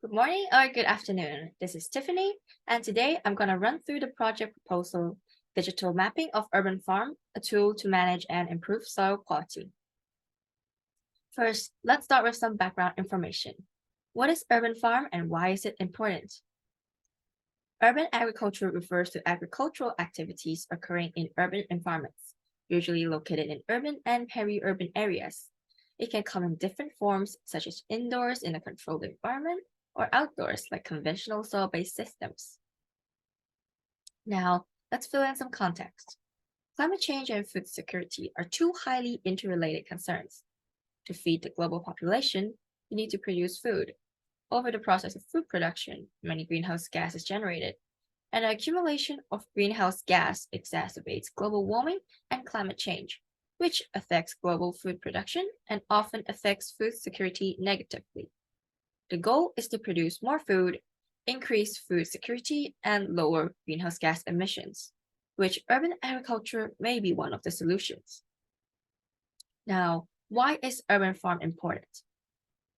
Good morning or good afternoon. This is Tiffany, and today I'm going to run through the project proposal Digital Mapping of Urban Farm, a tool to manage and improve soil quality. First, let's start with some background information. What is urban farm and why is it important? Urban agriculture refers to agricultural activities occurring in urban environments, usually located in urban and peri-urban areas. It can come in different forms, such as indoors in a controlled environment or outdoors like conventional soil-based systems. Now, let's fill in some context. Climate change and food security are two highly interrelated concerns. To feed the global population, you need to produce food. Over the process of food production, many greenhouse gas is generated, and the accumulation of greenhouse gas exacerbates global warming and climate change, which affects global food production and often affects food security negatively. The goal is to produce more food, increase food security, and lower greenhouse gas emissions, which urban agriculture may be one of the solutions. Now, why is urban farm important?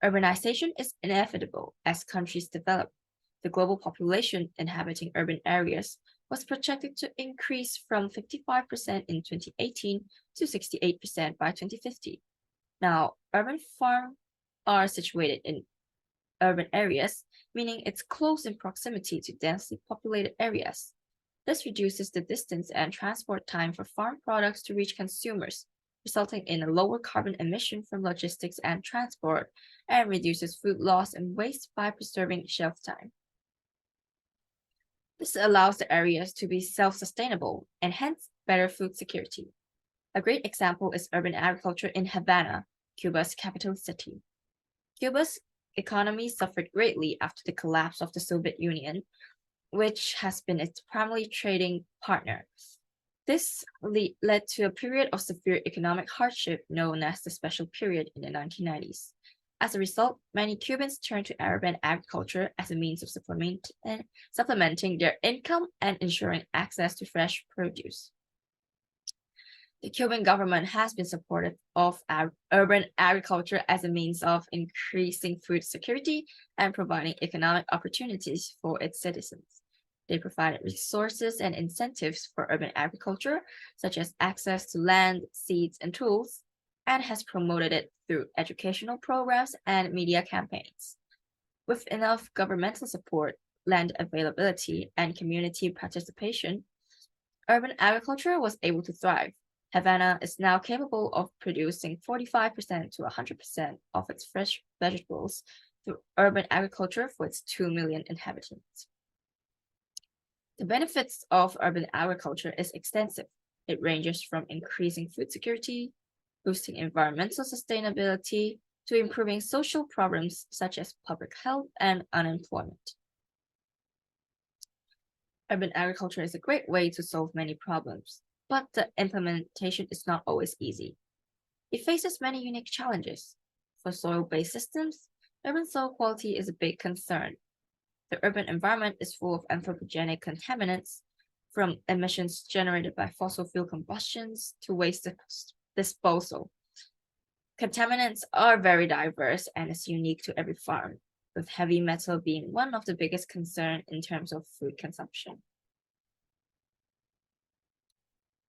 Urbanization is inevitable as countries develop. The global population inhabiting urban areas was projected to increase from 55% in 2018 to 68% by 2050. Now, urban farms are situated in urban areas, meaning it's close in proximity to densely populated areas. This reduces the distance and transport time for farm products to reach consumers, resulting in a lower carbon emission from logistics and transport, and reduces food loss and waste by preserving shelf time. This allows the areas to be self-sustainable and hence better food security. A great example is urban agriculture in Havana, Cuba's capital city. Cuba's economy suffered greatly after the collapse of the Soviet Union, which has been its primary trading partner. This led to a period of severe economic hardship known as the Special Period in the 1990s. As a result, many Cubans turned to urban agriculture as a means of supplementing their income and ensuring access to fresh produce. The Cuban government has been supportive of urban agriculture as a means of increasing food security and providing economic opportunities for its citizens. They provided resources and incentives for urban agriculture, such as access to land, seeds, and tools, and has promoted it through educational programs and media campaigns. With enough governmental support, land availability, and community participation, urban agriculture was able to thrive. Havana is now capable of producing 45% to 100% of its fresh vegetables through urban agriculture for its 2 million inhabitants. The benefits of urban agriculture is extensive. It ranges from increasing food security, boosting environmental sustainability, to improving social problems such as public health and unemployment. Urban agriculture is a great way to solve many problems, but the implementation is not always easy. It faces many unique challenges. For soil-based systems, urban soil quality is a big concern. The urban environment is full of anthropogenic contaminants, from emissions generated by fossil fuel combustions to waste disposal. Contaminants are very diverse and is unique to every farm, with heavy metal being one of the biggest concerns in terms of food consumption.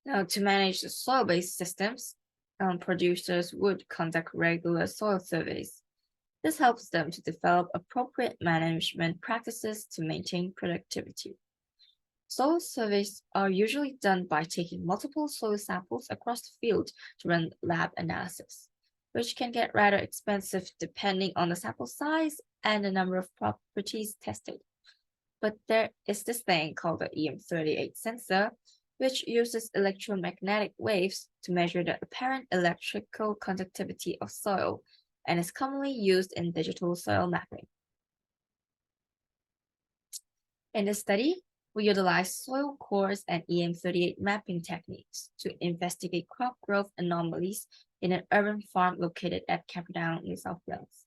Now, to manage the soil-based systems, producers would conduct regular soil surveys. This helps them to develop appropriate management practices to maintain productivity. Soil surveys are usually done by taking multiple soil samples across the field to run lab analysis, which can get rather expensive depending on the sample size and the number of properties tested. But there is this thing called the EM38 sensor, which uses electromagnetic waves to measure the apparent electrical conductivity of soil and is commonly used in digital soil mapping. In this study, we utilize soil cores and EM38 mapping techniques to investigate crop growth anomalies in an urban farm located at Camperdown, New South Wales.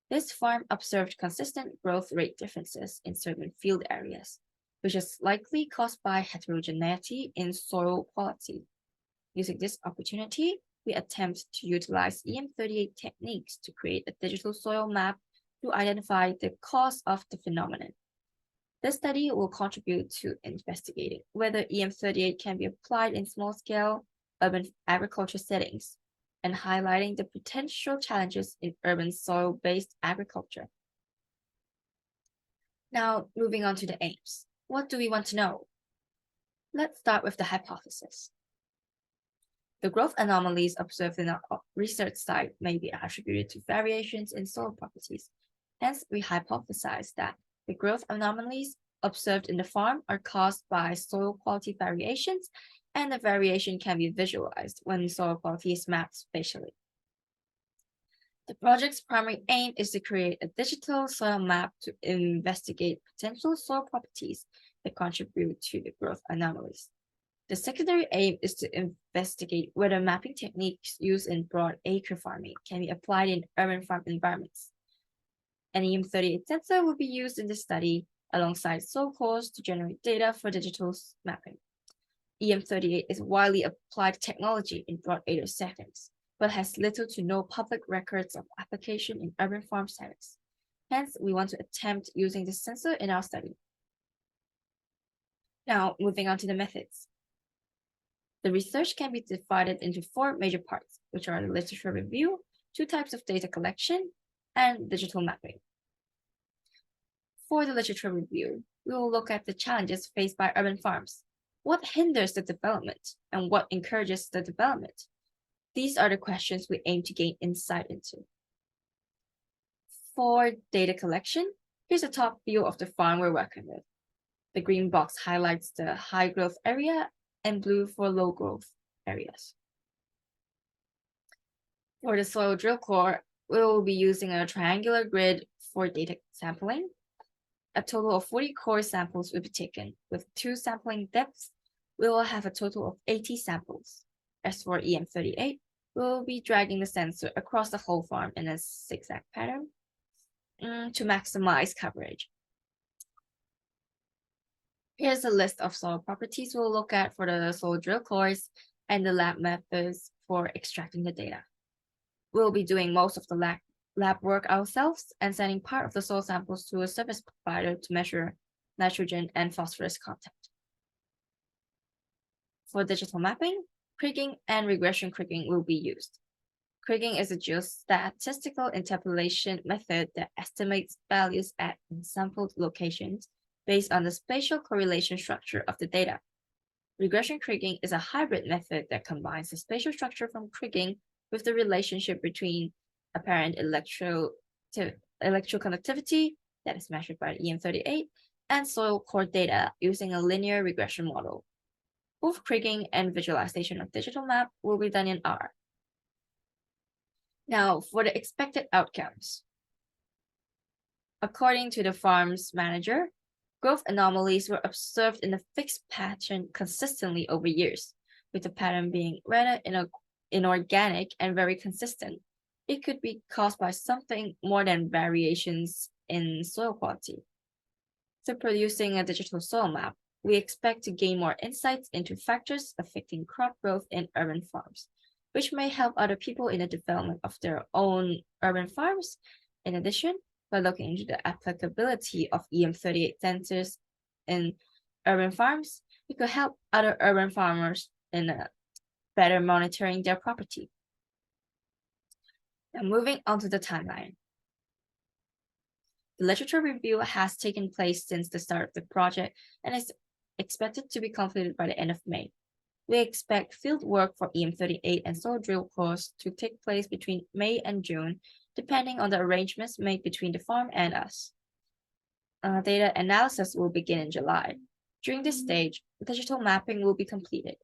This farm observed consistent growth rate differences in certain field areas, which is likely caused by heterogeneity in soil quality. Using this opportunity, we attempt to utilize EM38 techniques to create a digital soil map to identify the cause of the phenomenon. This study will contribute to investigating whether EM38 can be applied in small-scale urban agriculture settings and highlighting the potential challenges in urban soil-based agriculture. Now, moving on to the aims. What do we want to know? Let's start with the hypothesis. The growth anomalies observed in our research site may be attributed to variations in soil properties. Hence, we hypothesize that the growth anomalies observed in the farm are caused by soil quality variations, and the variation can be visualized when soil quality is mapped spatially. The project's primary aim is to create a digital soil map to investigate potential soil properties that contribute to the growth anomalies. The secondary aim is to investigate whether mapping techniques used in broad acre farming can be applied in urban farm environments. An EM38 sensor will be used in this study alongside soil cores to generate data for digital mapping. EM38 is widely applied technology in broad acre settings, but has little to no public records of application in urban farm settings. Hence, we want to attempt using this sensor in our study. Now, moving on to the methods. The research can be divided into 4 major parts, which are the literature review, 2 types of data collection, and digital mapping. For the literature review, we will look at the challenges faced by urban farms. What hinders the development, and what encourages the development? These are the questions we aim to gain insight into. For data collection, here's a top view of the farm we're working with. The green box highlights the high growth area and blue for low growth areas. For the soil drill core, we will be using a triangular grid for data sampling. A total of 40 core samples will be taken. With 2 sampling depths, we will have a total of 80 samples. As for EM38, we will be dragging the sensor across the whole farm in a zigzag pattern to maximize coverage. Here's a list of soil properties we'll look at for the soil drill cores and the lab methods for extracting the data. We'll be doing most of the lab work ourselves and sending part of the soil samples to a service provider to measure nitrogen and phosphorus content. For digital mapping, kriging and regression kriging will be used. Kriging is a geostatistical interpolation method that estimates values at sampled locations based on the spatial correlation structure of the data. Regression kriging is a hybrid method that combines the spatial structure from kriging with the relationship between apparent electroconductivity, that is measured by EM38, and soil core data using a linear regression model. Both kriging and visualization of digital map will be done in R. Now, for the expected outcomes. According to the farm's manager, growth anomalies were observed in a fixed pattern consistently over years, with the pattern being rather inorganic and very consistent. It could be caused by something more than variations in soil quality. Through producing a digital soil map, we expect to gain more insights into factors affecting crop growth in urban farms, which may help other people in the development of their own urban farms. In addition, by looking into the applicability of EM38 sensors in urban farms, we could help other urban farmers in better monitoring their property. Now, moving on to the timeline. The literature review has taken place since the start of the project and is expected to be completed by the end of May. We expect field work for EM38 and soil drill cores to take place between May and June, depending on the arrangements made between the farm and us. Data analysis will begin in July. During this stage, digital mapping will be completed.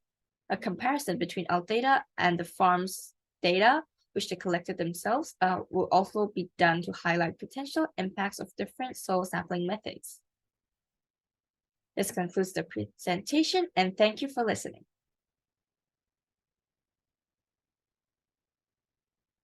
A comparison between our data and the farm's data, which they collected themselves, will also be done to highlight potential impacts of different soil sampling methods. This concludes the presentation, and thank you for listening.